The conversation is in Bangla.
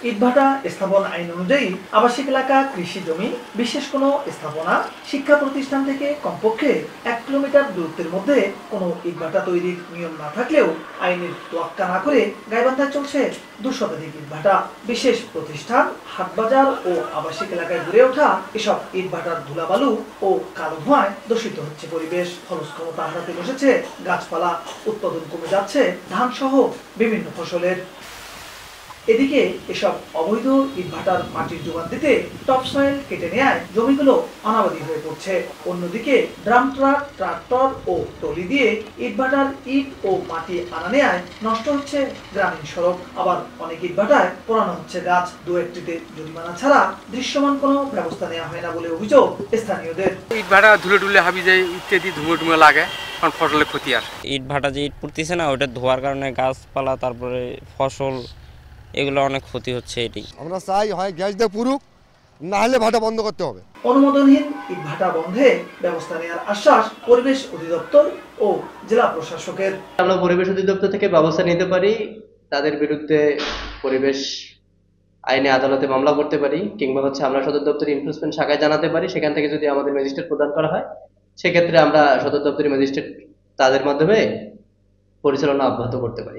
ইটভাটা স্থাপন আইন অনুযায়ী আবাসিক এলাকা, কৃষি জমি, বিশেষ কোনো স্থাপনা, শিক্ষা প্রতিষ্ঠান থেকে কমপক্ষে 1 কিলোমিটার দূরত্বের মধ্যে কোনো ইটভাটা তৈরির নিয়ম না থাকলেও আইনের তোয়াক্কা না করে গাইবান্ধায় চলছে 2 শতাধিক ইটভাটা। বিশেষ প্রতিষ্ঠান, হাটবাজার ও আবাসিক এলাকায় গড়ে ওঠা এসব ইটভাটার ধুলাবালু ও কালো ধোঁয়ায় দূষিত হচ্ছে পরিবেশ। খরচ ক্ষমতা হারাতে বসেছে গাছপালা, উৎপাদন কমে যাচ্ছে ধান সহ বিভিন্ন ফসলের। এদিকে এসব অবৈধ ইটভাটার মাটির যোগান দিতে টপসয়েল কেটে নেয় জমিগুলো অনাবাদী হয়ে পড়ছে। অন্যদিকে ড্রাম ট্রাক, ট্রাক্টর ও টলি দিয়ে ইটভাটার ইট ও মাটি আনা নেয় নষ্ট হচ্ছে গ্রামীণ সড়ক। আবার অনেক ইটভাটায় পোড়ানো হচ্ছে গাছ। 2-1টিতে জরিমানা ছাড়া দৃশ্যমান কোনো ব্যবস্থা নেওয়া হয় না বলে অভিযোগ স্থানীয়দের। ইটভাটা ধুলে টুলে হাবি যায়, ইত্যাদি ধুমে লাগে, কারণ ফসলের ক্ষতি আসে। ইটভাটা যে ইট পুড়তেছে না, ওটা ধোয়ার কারণে গাছপালা, তারপরে ফসল, এগুলো অনেক ক্ষতি হচ্ছে। এটি আমরা চাই হয় গ্যাস দিয়ে পুরুক, না হলে ভাটা বন্ধ করতে হবে। অনুমোদনহীন ইটভাটা বন্ধে ব্যবস্থা নেওয়ার আশ্বাস পরিবেশ অধিদপ্তর ও জেলা প্রশাসকের। আমরা পরিবেশ অধিদপ্তর থেকে ব্যবস্থা নিতে পারি, তাদের বিরুদ্ধে পরিবেশ আইনে আদালতে মামলা করতে পারি, কিংবা আমরা সদর দপ্তরের এনফোর্সমেন্ট শাখায় জানাতে পারি। সেখান থেকে যদি আমাদের ম্যাজিস্ট্রেট প্রদান করা হয়, সেক্ষেত্রে আমরা সদর দপ্তরের ম্যাজিস্ট্রেট তাদের মাধ্যমে পরিচালনা অব্যাহত করতে পারি।